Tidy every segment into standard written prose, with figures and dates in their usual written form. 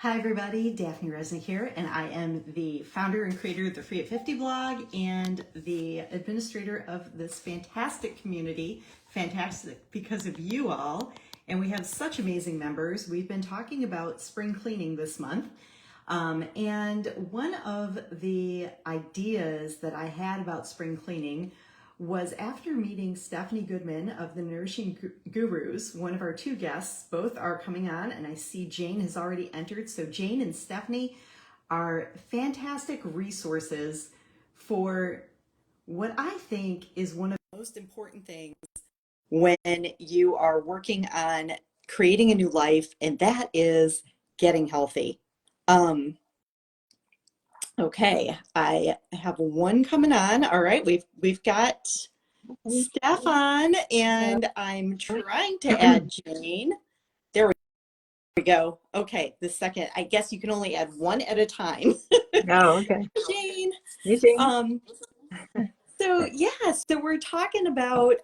Hi everybody, Daphne Resnick here, and I am the founder and creator of the Free at 50 blog and the administrator of this fantastic community, fantastic because of you all, and we have such amazing members. We've been talking about spring cleaning this month, and one of the ideas that I had about spring cleaning was after meeting Stephanie Goodman of the Nourishing Gurus, one of our two guests. Both are coming on, and I see Jane has already entered. So Jane and Stephanie are fantastic resources for what I think is one of the most important things when you are working on creating a new life, and that is getting healthy. Okay, I have one coming on. All right, we've got Steph on, and I'm trying to add Jane. There we go. Okay, the second. I guess you can only add one at a time. Oh, okay. Jane. You Jane. So we're talking about,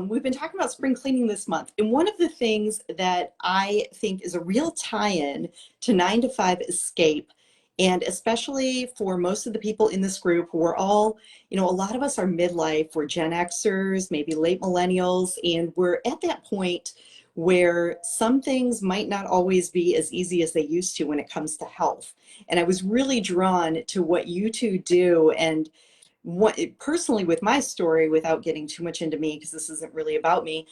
we've been talking about spring cleaning this month. And one of the things that I think is a real tie-in to 9 to 5 escape, and especially for most of the people in this group who are all, a lot of us are midlife, we're Gen Xers, maybe late millennials, and we're at that point where some things might not always be as easy as they used to when it comes to health. And I was really drawn to what you two do, and what personally with my story, without getting too much into me, because this isn't really about me,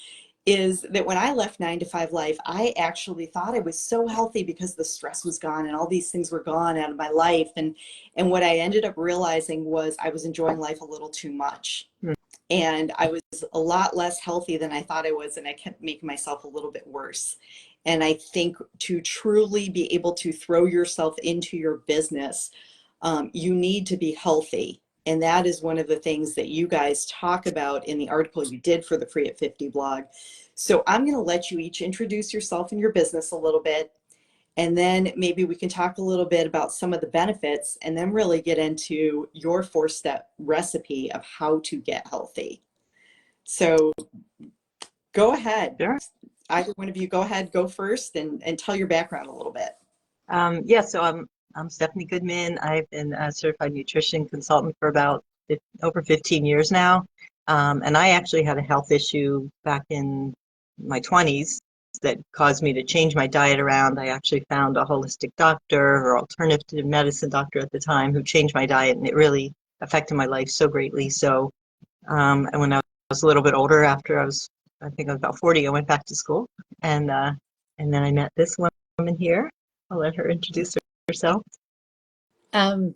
is that when I left 9 to 5 life, I actually thought I was so healthy because the stress was gone and all these things were gone out of my life. And what I ended up realizing was I was enjoying life a little too much. And I was a lot less healthy than I thought I was, and I kept making myself a little bit worse. And I think to truly be able to throw yourself into your business, you need to be healthy. And that is one of the things that you guys talk about in the article you did for the Free at 50 blog. So I'm going to let you each introduce yourself and your business a little bit, and then maybe we can talk a little bit about some of the benefits, and then really get into your 4-step recipe of how to get healthy. So go ahead. Sure. Either one of you, go ahead, go first, and tell your background a little bit. So I'm Stephanie Goodman. I've been a certified nutrition consultant for about over 15 years now. And I actually had a health issue back in my 20s that caused me to change my diet around. I actually found a holistic doctor or alternative medicine doctor at the time who changed my diet, and it really affected my life so greatly. So, and when I was a little bit older, after I think I was about 40, I went back to school, and then I met this woman here. I'll let her introduce herself.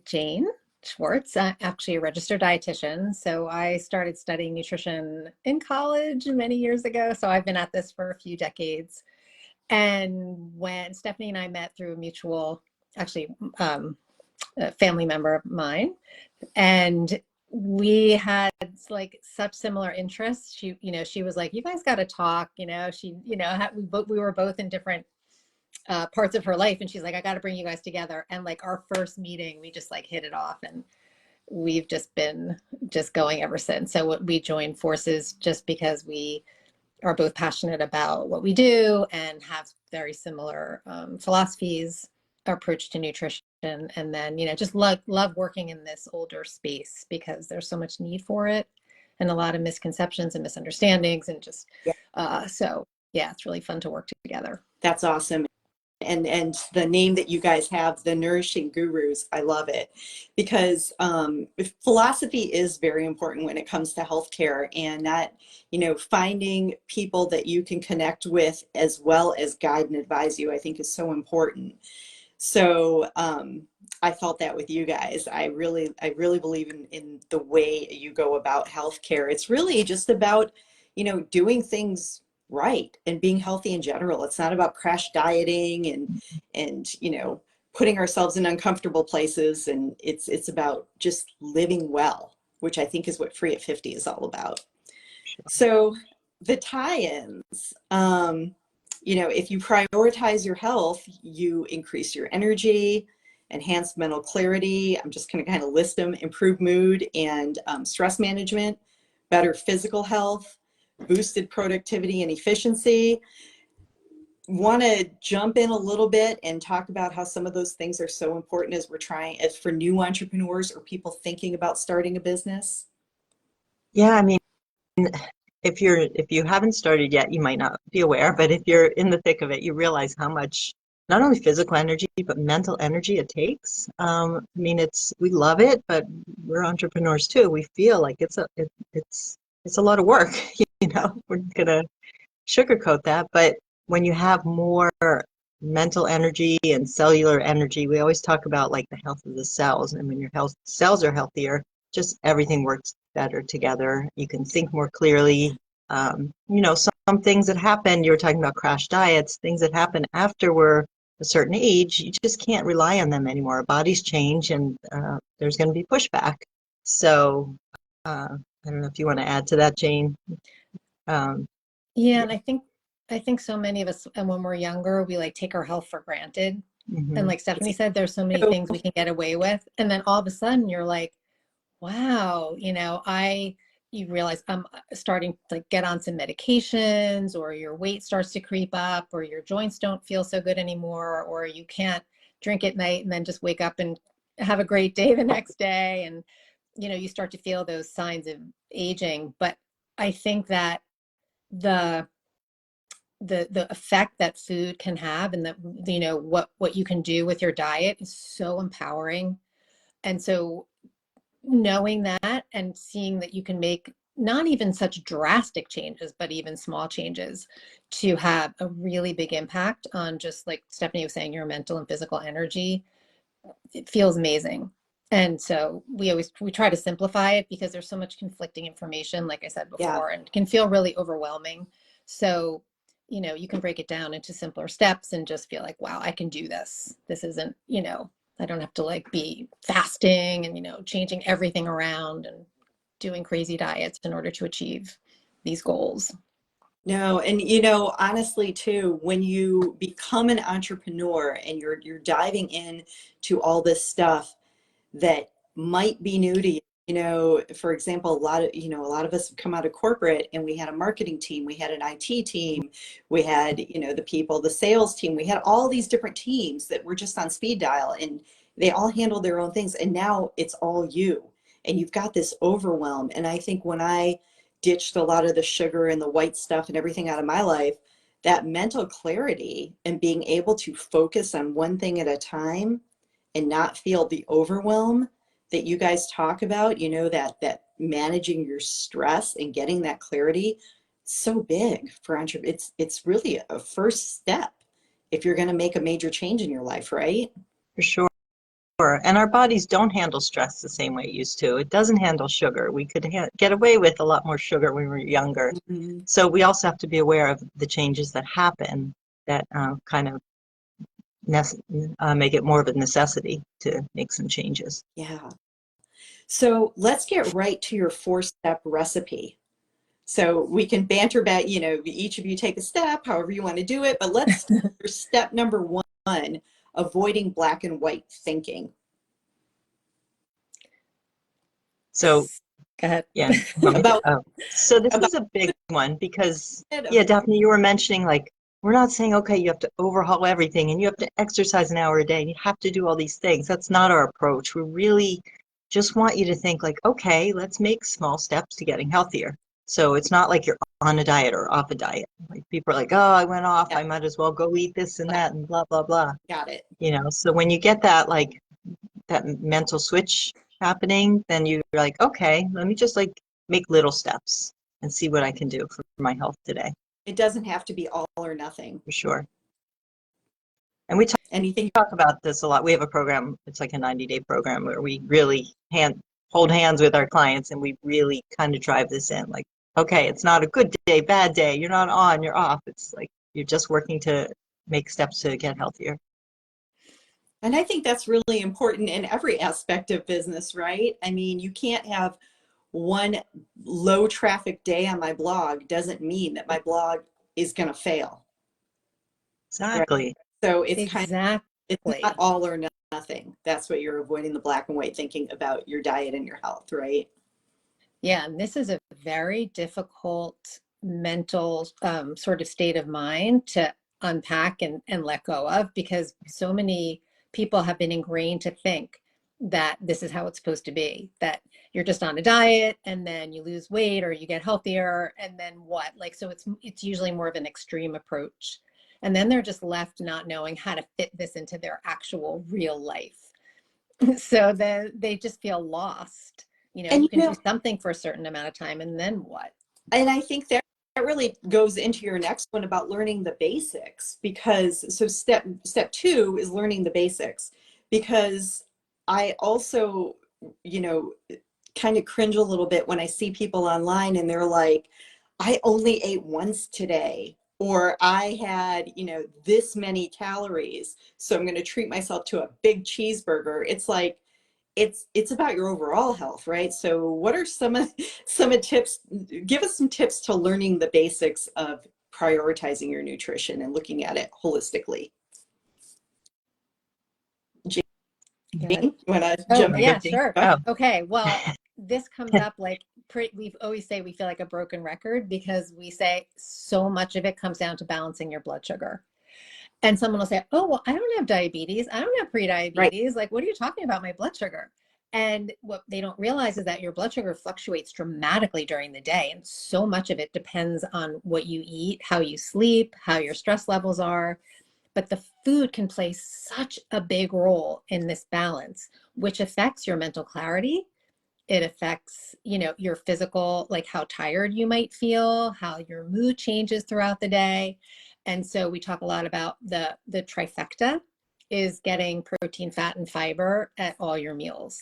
Jane Schwartz, I'm actually a registered dietitian. So I started studying nutrition in college many years ago. So I've been at this for a few decades. And when Stephanie and I met through a mutual, actually, a family member of mine, and we had like such similar interests. She was like, "You guys got to talk." We were both in different parts of her life, and she's like, "I got to bring you guys together." And like our first meeting, we just like hit it off, and we've just been going ever since. So we joined forces just because we are both passionate about what we do and have very similar philosophies, approach to nutrition, and then just love working in this older space because there's so much need for it and a lot of misconceptions and misunderstandings, and just so yeah, it's really fun to work together. That's awesome. And the name that you guys have, the Nourishing Gurus, I love it, because philosophy is very important when it comes to healthcare, and that, finding people that you can connect with as well as guide and advise you, I think is so important. So I felt that with you guys. I really believe in the way you go about healthcare. It's really just about, doing things right and being healthy in general. It's not about crash dieting and putting ourselves in uncomfortable places, and it's about just living well, which I think is what Free at 50 is all about. So the tie-ins, if you prioritize your health, you increase your energy, enhance mental clarity. I'm just going to kind of list them: improve mood and stress management, better physical health, boosted productivity and efficiency, want to jump in a little bit and talk about how some of those things are so important as we're trying, as for new entrepreneurs or people thinking about starting a business? Yeah, I mean, if you haven't started yet, you might not be aware, but if you're in the thick of it, you realize how much not only physical energy but mental energy it takes. I mean, we love it, but we're entrepreneurs too. We feel like it's a lot of work. You know, we're gonna sugarcoat that, but when you have more mental energy and cellular energy, we always talk about like the health of the cells, and when your health cells are healthier, just everything works better together. You can think more clearly. You know, some things that happen, you were talking about crash diets, things that happen after we're a certain age, you just can't rely on them anymore. Our bodies change, and there's going to be pushback. So I don't know if you want to add to that, Jane. Um, Yeah, yeah. and I think so many of us, and when we're younger, we like take our health for granted. And Mhm. like Stephanie said, there's so many things we can get away with. And then all of a sudden you're like, wow, you realize I'm starting to like get on some medications, or your weight starts to creep up, or your joints don't feel so good anymore, or you can't drink at night and then just wake up and have a great day the next day. And, you start to feel those signs of aging. But I think that the the effect that food can have, and that what you can do with your diet is so empowering. And so knowing that and seeing that you can make not even such drastic changes, but even small changes to have a really big impact on, just like Stephanie was saying, your mental and physical energy, it feels amazing. And so we try to simplify it because there's so much conflicting information, like I said Yeah. before, and it can feel really overwhelming. So, you can break it down into simpler steps and just feel like, wow, I can do this. This isn't, I don't have to like be fasting and, changing everything around and doing crazy diets in order to achieve these goals. No, and honestly too, when you become an entrepreneur and you're diving in to all this stuff that might be new to you. For example, a lot of us have come out of corporate and we had a marketing team, we had an IT team, we had, the sales team, we had all these different teams that were just on speed dial, and they all handled their own things. And now it's all you, and you've got this overwhelm. And I think when I ditched a lot of the sugar and the white stuff and everything out of my life, that mental clarity and being able to focus on one thing at a time and not feel the overwhelm that you guys talk about, that managing your stress and getting that clarity, so big for entrepreneurs. It's really a first step if you're going to make a major change in your life, right? For sure. And our bodies don't handle stress the same way it used to. It doesn't handle sugar. We could get away with a lot more sugar when we were younger. Mhm. So we also have to be aware of the changes that happen that kind of make it more of a necessity to make some changes. Yeah. So let's get right to your 4-step recipe. So we can banter about, each of you take a step, however you want to do it, but let's start with step number 1, avoiding black and white thinking. So Go ahead. yeah, About, so this about is a big one because, it, yeah, Daphne, you were mentioning like, we're not saying, okay, you have to overhaul everything and you have to exercise an hour a day and you have to do all these things. That's not our approach. We really just want you to think like, okay, let's make small steps to getting healthier. So it's not like you're on a diet or off a diet. Like people are like, oh, I went off, yeah, I might as well go eat this and that and blah, blah, blah. got it. So when you get that, like that mental switch happening, then you're like, okay, let me just like make little steps and see what I can do for my health today, It doesn't have to be all or nothing. for sure. And we Anything. talk about this a lot. We have a program, it's like a 90-day program where we really hold hands with our clients and we really kind of drive this in. Like, okay, it's not a good day, bad day. You're not on, you're off. It's like you're just working to make steps to get healthier. And I think that's really important in every aspect of business, right? I mean, you can't have one low traffic day on my blog doesn't mean that my blog is going to fail, right? Exactly. So it's not Exactly. all or nothing. That's what you're avoiding, the black and white thinking about your diet and your health, right? Yeah, and this is a very difficult mental sort of state of mind to unpack and let go of, because so many people have been ingrained to think that this is how it's supposed to be, that you're just on a diet and then you lose weight or you get healthier and then what? Like, so it's usually more of an extreme approach. And then they're just left not knowing how to fit this into their actual real life. So then they just feel lost. You know, And you can do something for a certain amount of time and then what? and I think that really goes into your next one about learning the basics, because so step two is learning the basics, because I also, you know, kind of cringe a little bit when I see people online and they're like, I only ate once today, or I had, you know, this many calories, so I'm going to treat myself to a big cheeseburger. It's like, it's about your overall health, right? So what are some tips? Give us some tips to learning the basics of prioritizing your nutrition and looking at it holistically. Jane, you want to Oh, jump yeah, in? sure. Oh, Okay, well, this comes up like we always say we feel like a broken record, because we say so much of it comes down to balancing your blood sugar. And someone will say, oh, well, I don't have diabetes. I don't have Right. prediabetes. Like, what are you talking about? My blood sugar. And what they don't realize is that your blood sugar fluctuates dramatically during the day. And so much of it depends on what you eat, how you sleep, how your stress levels are. But the food can play such a big role in this balance, which affects your mental clarity. It affects, you know, your physical, like how tired you might feel, how your mood changes throughout the day. And so we talk a lot about the trifecta is getting protein, fat, and fiber at all your meals.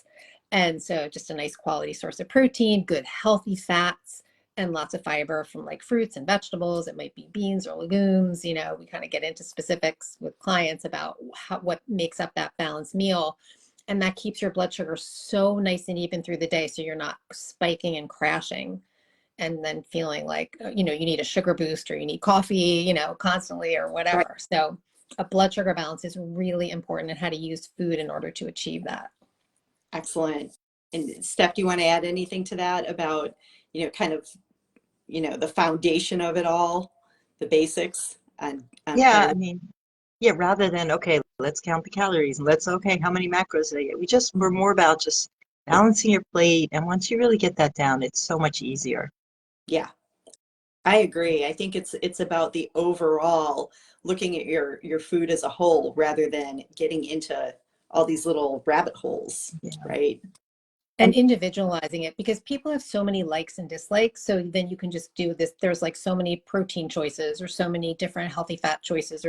And so just a nice quality source of protein, good healthy fats, and lots of fiber from like fruits and vegetables. It might be beans or legumes. You know, we kind of get into specifics with clients about what makes up that balanced meal. And that keeps your blood sugar so nice and even through the day, so you're not spiking and crashing and then feeling like, you know, you need a sugar boost or you need coffee, you know, constantly or Right. whatever. So a blood sugar balance is really important, and how to use food in order to achieve that. Excellent. And Steph, do you want to add anything to that about, you know, kind of, you know, the foundation of it all, the basics on yeah, prior? I mean, yeah, rather than, okay, let's count the calories and okay, how many macros did I get? We're more about just balancing your plate. And once you really get that down, it's so much easier. Yeah, I agree. I think it's about the overall looking at your food as a whole rather than getting into all these little rabbit holes, Yeah. right? And individualizing it, because people have so many likes and dislikes. So then you can just do this. There's like so many protein choices or so many different healthy fat choices,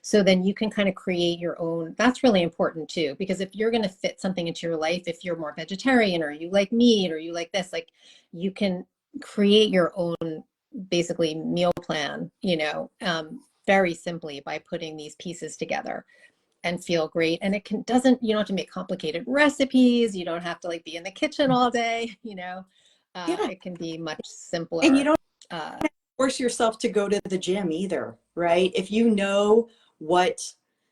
so then you can kind of create your own. That's really important too, because if you're going to fit something into your life, if you're more vegetarian or you like meat or you like this, like you can create your own basically meal plan, you know, very simply by putting these pieces together and feel great. And it doesn't, you don't have to make complicated recipes. You don't have to like be in the kitchen all day, you know. Yeah. It can be much And you simpler. don't Uh, force yourself to go to the gym either, right? If you know what,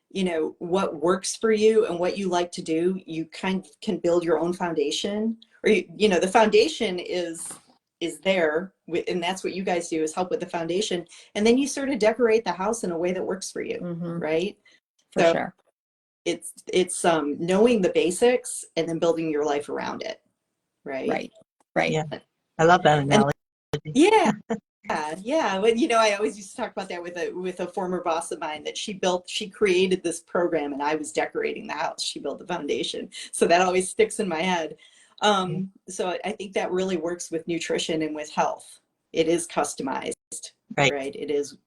you know, what works for you and what you like to do, you kind of can build your own foundation. Or you know, the foundation is there, and that's what you guys do, is help with the foundation, and then you sort of decorate the house in a way that works for you, mhm, right? for So sure. it's knowing the basics and then building your life around it, right? Right. Right. Yeah. I love that And analogy. yeah. Yeah. Well, you know, I always used to talk about that with a former boss of mine, that she created this program and I was decorating the house. She built the foundation. So that always sticks in my head. So I think that really works with nutrition and with health. It is customized, Right. right? It is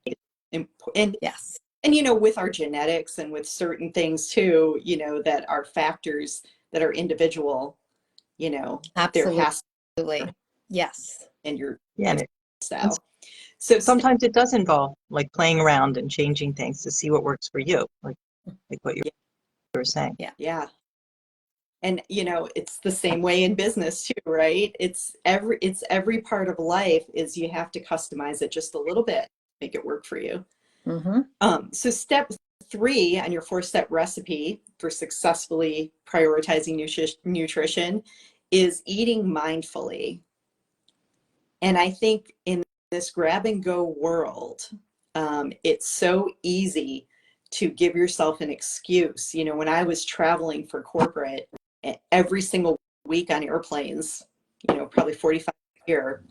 important. Yes. And, you know, with our genetics and with certain things too, you know, that are factors that are individual, you know, there Absolutely. has Yes. in your Yeah. And lifestyle. So sometimes it does involve like playing around and changing things to see what works for you, like what you were saying. Yeah. yeah. And you know, it's the same way in business too, right? It's every part of life is you have to customize it just a little bit, make it work for you. Hmm. So step three on your 4-step recipe for successfully prioritizing nutrition is eating mindfully. And I think in this grab and go world, It's so easy to give yourself an excuse. You know, when I was traveling for corporate, every single week on airplanes, you know, probably 45 a year,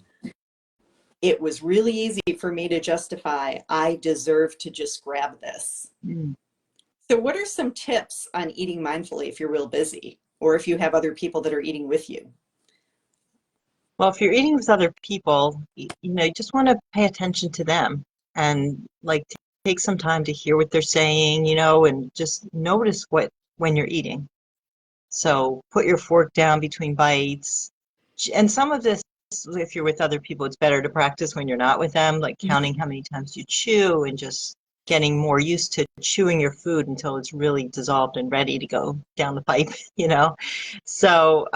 it was really easy for me to justify, I deserve to just grab this. Mm. So what are some tips on eating mindfully if you're real busy, or if you have other people that are eating with you? Well, if you're eating with other people, you know, you just want to pay attention to them and like take some time to hear what they're saying, you know, and just notice what when you're eating. So put your fork down between bites. And some of this, if you're with other people, it's better to practice when you're not with them, like counting how many times you chew and just getting more used to chewing your food until it's really dissolved and ready to go down the pipe, you know? So,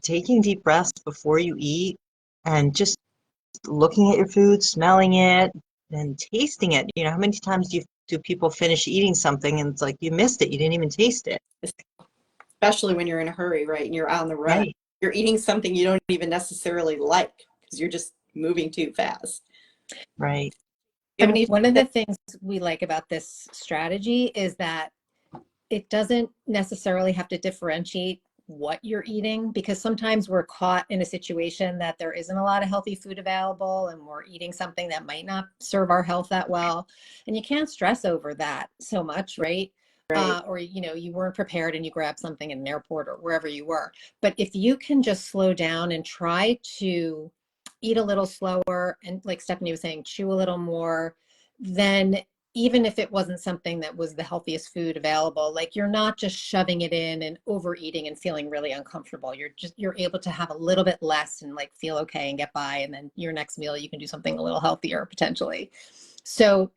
taking deep breaths before you eat and just looking at your food, smelling it, and tasting it. You know, how many times do people finish eating something and it's like you missed it, you didn't even taste it? Especially when you're in a hurry, right? And you're on the run. Right, You're eating something you don't even necessarily like because you're just moving too fast. right. I mean, one of the things we like about this strategy is that it doesn't necessarily have to differentiate what you're eating, because sometimes we're caught in a situation that there isn't a lot of healthy food available and we're eating something that might not serve our health that well. And you can't stress over that so much, right? Right. Or, you know, you weren't prepared and you grabbed something in an airport or wherever you were. But if you can just slow down and try to eat a little slower and, like Stephanie was saying, chew a little more, then even if it wasn't something that was the healthiest food available, like you're not just shoving it in and overeating and feeling really uncomfortable. You're able to have a little bit less and like feel okay and get by. And then your next meal, you can do something a little healthier potentially. So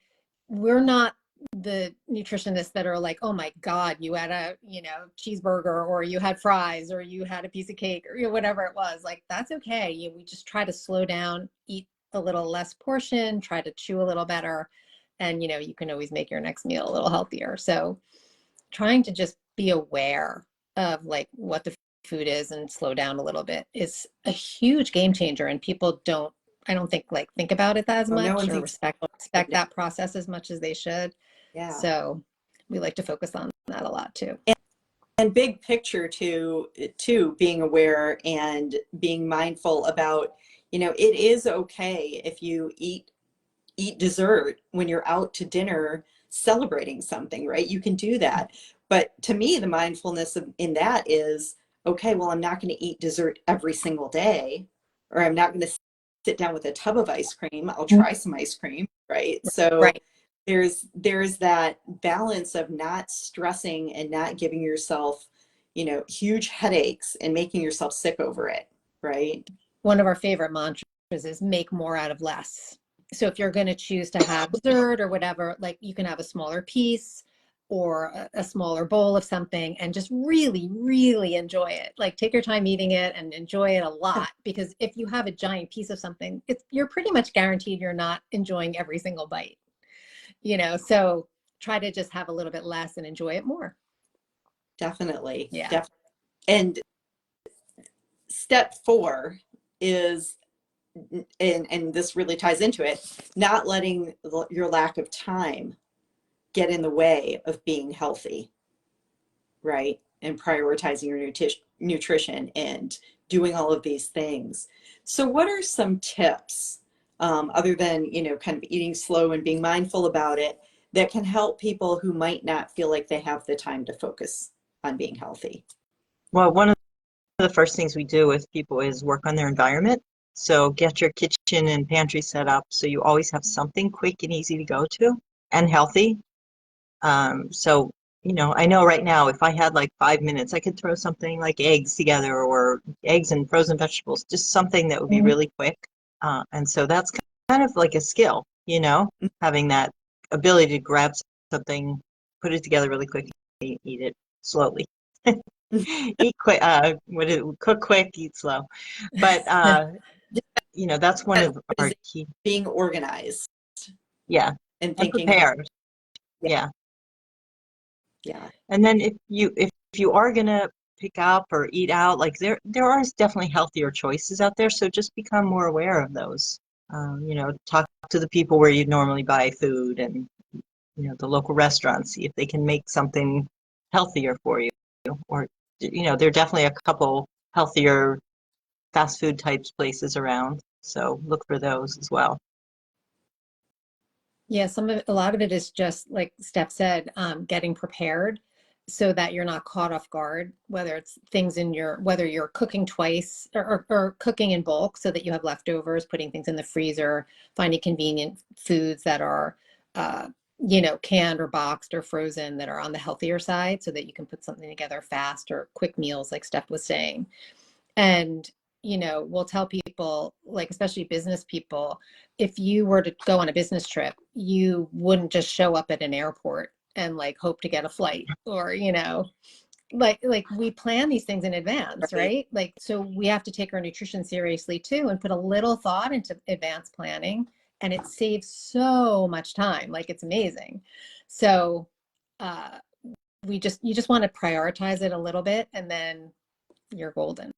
we're not the nutritionists that are like, oh my God, you had a, you know, cheeseburger, or you had fries, or you had a piece of cake, or, you know, whatever it was. Like, that's okay. We just try to slow down, eat a little less portion, try to chew a little better. And, you know, you can always make your next meal a little healthier. So trying to just be aware of like what the food is and slow down a little bit is a huge game changer. And people don't, I don't think, like think about it as Well, no much one or thinks. respect that process as much as they should. Yeah. So we like to focus on that a lot too. And big picture to being aware and being mindful about, you know, it is okay if you eat dessert when you're out to dinner celebrating something, right? You can do that. But to me, the mindfulness in that is, okay, well, I'm not going to eat dessert every single day, or I'm not going to sit down with a tub of ice cream. I'll try some ice cream, right? So Right. there's that balance of not stressing and not giving yourself, you know, huge headaches and making yourself sick over it, right? One of our favorite mantras is make more out of less. So if you're going to choose to have dessert or whatever, like you can have a smaller piece or a smaller bowl of something and just really, really enjoy it. Like take your time eating it and enjoy it a lot, because if you have a giant piece of something, you're pretty much guaranteed you're not enjoying every single bite, you know? So try to just have a little bit less and enjoy it more. Definitely. Yeah. Definitely. And step 4 is, and this really ties into it, not letting your lack of time get in the way of being healthy, right? And prioritizing your nutrition and doing all of these things. So what are some tips, other than, you know, kind of eating slow and being mindful about it, that can help people who might not feel like they have the time to focus on being healthy? Well, one of the first things we do with people is work on their environment. So get your kitchen and pantry set up so you always have something quick and easy to go to and healthy. So, you know, I know right now if I had like 5 minutes, I could throw something like eggs together, or eggs and frozen vegetables, just something that would be really quick. And so that's kind of like a skill, you know, having that ability to grab something, put it together really quick, eat it slowly. Eat quick, cook quick, eat slow. But you know, that's one of our key. Being organized Yeah, and and thinking ahead. prepared. Yeah. Yeah. Yeah. And then if you are gonna pick up or eat out, like there are definitely healthier choices out there, so just become more aware of those. talk to the people where you'd normally buy food, and the local restaurants, see if they can make something healthier for you. Or there are definitely a couple healthier fast food types places around, so look for those as well. Yeah, a lot of it is just like Steph said, getting prepared so that you're not caught off guard, whether it's whether you're cooking twice or cooking in bulk so that you have leftovers, putting things in the freezer, finding convenient foods that are, canned or boxed or frozen that are on the healthier side so that you can put something together fast, or quick meals like Steph was saying. And, we'll tell people, like, especially business people, if you were to go on a business trip, you wouldn't just show up at an airport and like hope to get a flight, or, like we plan these things in advance, right? Like, so we have to take our nutrition seriously too and put a little thought into advanced planning, and it saves so much time. Like, it's amazing. So, you just want to prioritize it a little bit, and then you're golden.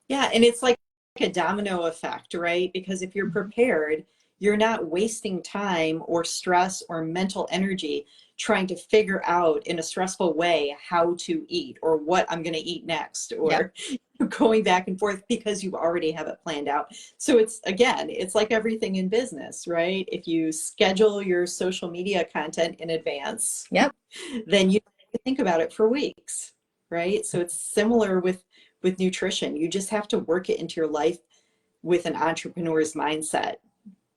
Yeah, and it's like a domino effect, right? Because if you're prepared, you're not wasting time or stress or mental energy trying to figure out in a stressful way how to eat or what I'm going to eat next, or going back and forth, because you already have it planned out. So it's like everything in business, right? If you schedule your social media content in advance, then you don't have to think about it for weeks, right? So it's similar with nutrition. You just have to work it into your life with an entrepreneur's mindset,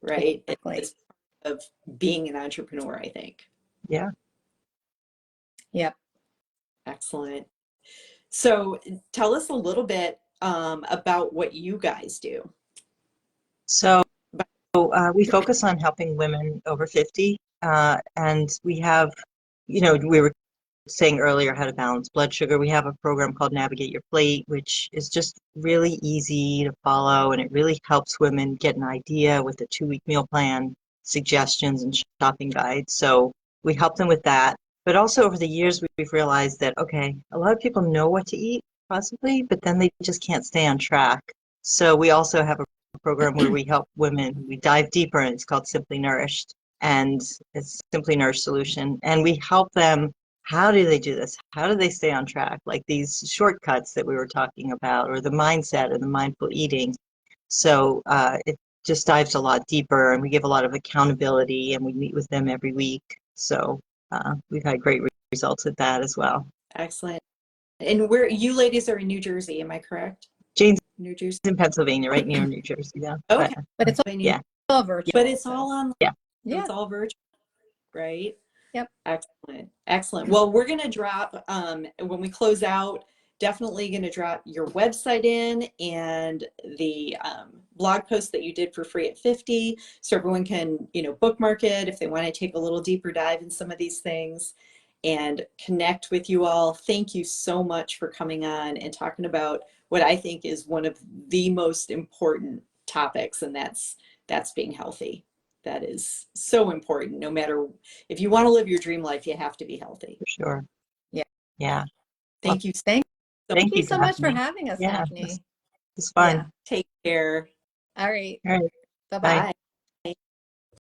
right? Exactly. It's part of being an entrepreneur, I think. Yeah. Yep. Excellent. So tell us a little bit about what you guys do. So we focus on helping women over 50, and we have, we were saying earlier how to balance blood sugar. We have a program called Navigate Your Plate, which is just really easy to follow, and it really helps women get an idea with a 2-week meal plan, suggestions, and shopping guides. So we help them with that. But also over the years, we've realized that, okay, a lot of people know what to eat, possibly, but then they just can't stay on track. So we also have a program where we help women. We dive deeper, and it's called Simply Nourished, and it's Simply Nourished Solution. And we help them. How do they do this? How do they stay on track? Like these shortcuts that we were talking about, or the mindset and the mindful eating. So it just dives a lot deeper, and we give a lot of accountability, and we meet with them every week. So we've had great results with that as well. Excellent. And where you ladies are in New Jersey, am I correct? Jane's New Jersey, in Pennsylvania, right near New Jersey. Yeah. Okay. But it's all virtual. But it's all on. Yeah. So it's all virtual, right? Yep. Excellent. Excellent. Well, we're going to drop, when we close out, definitely going to drop your website in, and the blog post that you did for free at 50, so everyone can, bookmark it if they want to take a little deeper dive in some of these things and connect with you all. Thank you so much for coming on and talking about what I think is one of the most important topics, and that's being healthy. That is so important. No matter, if you want to live your dream life, you have to be healthy. For sure. Yeah. Yeah. Thank you. Thank you so much for Daphne. having us, Yeah, Daphne. it's fun. Yeah. Take care. All right. All right. Bye-bye. Bye. Bye.